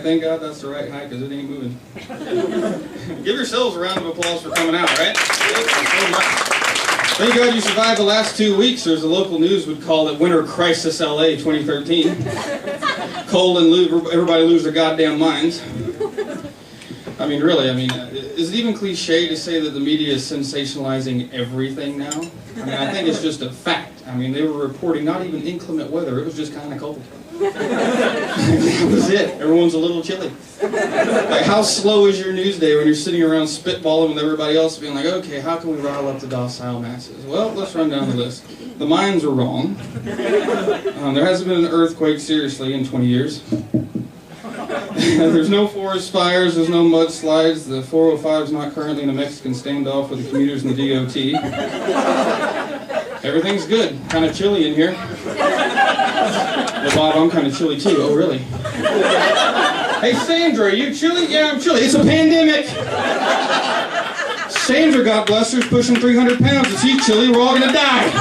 thank God that's the right height because it ain't moving. Give yourselves a round of applause for coming out, right? Thank God you survived the last 2 weeks, or as the local news would call it, Winter Crisis LA 2013. Cold and everybody lose their goddamn minds. I mean, really, is it even cliche to say that the media is sensationalizing everything now? I mean, I think it's just a fact. I mean, they were reporting not even inclement weather, it was just kind of cold. That was it. Everyone's a little chilly. Like, how slow is your news day when you're sitting around spitballing with everybody else being like, okay, how can we rile up the docile masses? Well, let's run down the list. The mines are wrong. There hasn't been an earthquake, seriously, in 20 years. There's no forest fires, there's no mudslides, the 405 is not currently in a Mexican standoff with the commuters and the DOT. Everything's good. Kind of chilly in here. Well, Bob, I'm kind of chilly too. Oh, really? Hey, Sandra, are you chilly? Yeah, I'm chilly. It's a pandemic. Sandra, God bless her, is pushing 300 pounds. If she's chilly, we're all going to die.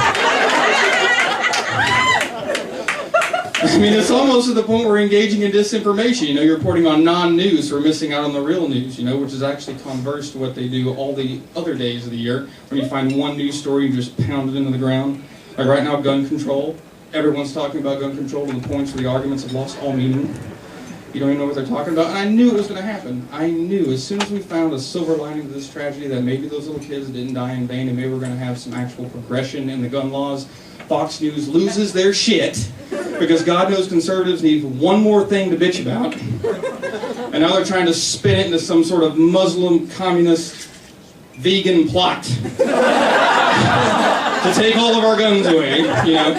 I mean, it's almost to the point where we're engaging in disinformation. You know, you're reporting on non-news, so we're missing out on the real news, you know, which is actually converse to what they do all the other days of the year. When you find one news story, you just pound it into the ground. Like right now, gun control. Everyone's talking about gun control to the points where the arguments have lost all meaning. You don't even know what they're talking about. And I knew it was going to happen. I knew as soon as we found a silver lining to this tragedy that maybe those little kids didn't die in vain and maybe we're going to have some actual progression in the gun laws, Fox News loses their shit because God knows conservatives need one more thing to bitch about. And now they're trying to spin it into some sort of Muslim, communist, vegan plot to take all of our guns away, you know.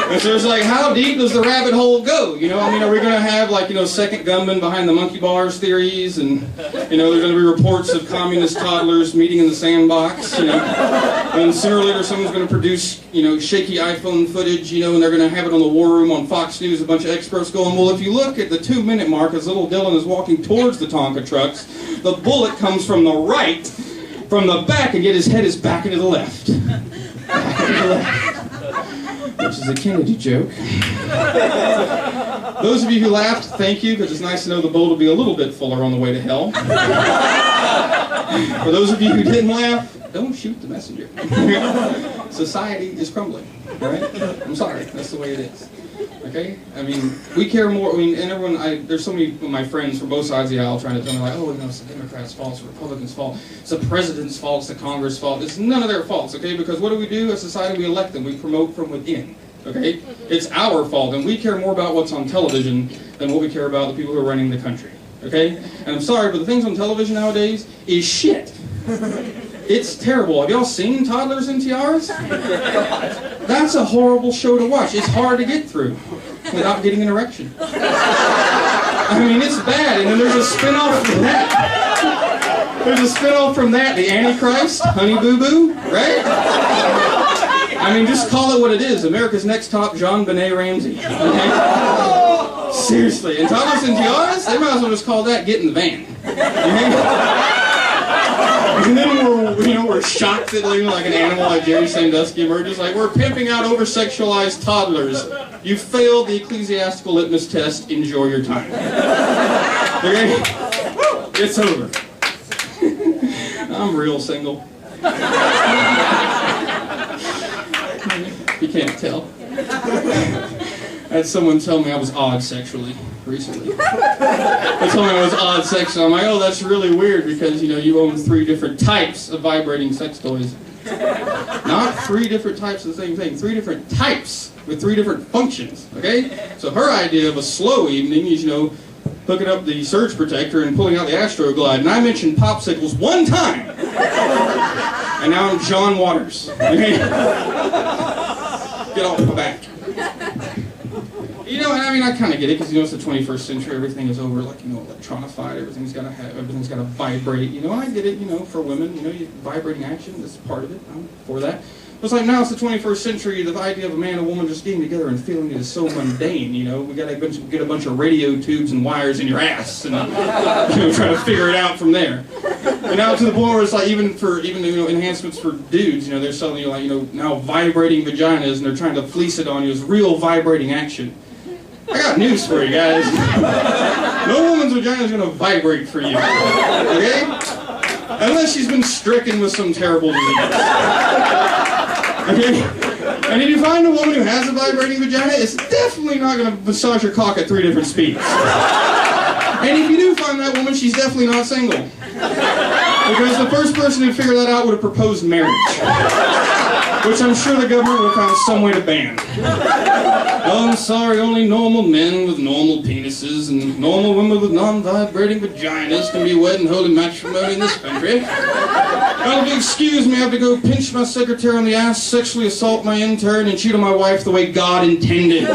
And so it's like, how deep does the rabbit hole go? You know, I mean, are we going to have, like, you know, second gunman behind the monkey bars theories? And, you know, there's going to be reports of communist toddlers meeting in the sandbox, you know. And sooner or later someone's going to produce, you know, shaky iPhone footage, you know, and they're going to have it on the War Room on Fox News, a bunch of experts going, well, if you look at the 2-minute mark as little Dylan is walking towards the Tonka trucks, the bullet comes from the right, from the back, and yet his head is back into the left. Back into the left. Which is a Kennedy joke. Those of you who laughed, thank you, because it's nice to know the boat will be a little bit fuller on the way to hell. For those of you who didn't laugh, don't shoot the messenger. Society is crumbling, all right? I'm sorry, that's the way it is. Okay? I mean, we care more, I mean, and everyone, there's so many of my friends from both sides of the aisle trying to tell me, like, oh, you know, it's the Democrats' fault, it's the Republicans' fault, it's the President's fault, it's the Congress' fault. It's none of their faults, okay? Because what do we do as society? We elect them, we promote from within, okay? It's our fault, and we care more about what's on television than what we care about the people who are running the country, okay? And I'm sorry, but the things on television nowadays is shit. It's terrible. Have y'all seen Toddlers and Tiaras? That's a horrible show to watch. It's hard to get through without getting an erection. I mean, it's bad. And then there's a spin-off from that. There's a spin-off from that, the Antichrist, Honey Boo Boo, right? I mean, just call it what it is. America's Next Top JonBenet Ramsey. Okay? Seriously. And Toddlers and Tiaras, they might as well just call that Get in the Van. Okay? And then we're shocked that like an animal like Jerry Sandusky emerges. Like, we're pimping out over-sexualized toddlers. You failed the ecclesiastical litmus test. Enjoy your time. Okay? It's over. I'm real single. You can't tell. I had someone tell me I was odd sexually recently. They told me I was odd sexually. I'm like, oh, that's really weird because, you know, you own 3 different types of vibrating sex toys. Not 3 different types of the same thing. 3 different types with 3 different functions, okay? So her idea of a slow evening is, you know, hooking up the surge protector and pulling out the Astroglide. And I mentioned popsicles one time. And now I'm John Waters. Okay? Get off my back. You know, I mean, I kind of get it because, you know, it's the 21st century. Everything is over, like, you know, electronified. Everything's got to vibrate. You know, I get it. You know, for women, you know, vibrating action is part of it. I'm for that. But it's like now it's the 21st century. The idea of a man and a woman just getting together and feeling it is so mundane. You know, we got to get a bunch of radio tubes and wires in your ass and you know, try to figure it out from there. And now to the point where it's like even you know, enhancements for dudes. You know, they're selling you like, you know, now vibrating vaginas and they're trying to fleece it on you as real vibrating action. I got news for you guys. No woman's vagina is gonna vibrate for you, okay? Unless she's been stricken with some terrible disease. Okay? And if you find a woman who has a vibrating vagina, it's definitely not gonna massage your cock at 3 different speeds. And if you do find that woman, she's definitely not single. Because the first person who figured that out would have proposed marriage. Which I'm sure the government would have found some way to ban. Oh, I'm sorry, only normal men with normal penises and normal women with non-vibrating vaginas can be wed in holy matrimony in this country. Well, if you excuse me, I have to go pinch my secretary on the ass, sexually assault my intern, and cheat on my wife the way God intended.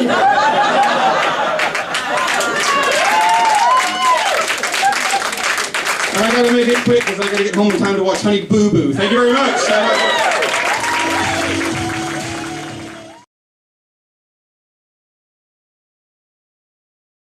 I gotta make it quick because I gotta get home in time to watch Honey Boo Boo. Thank you very much.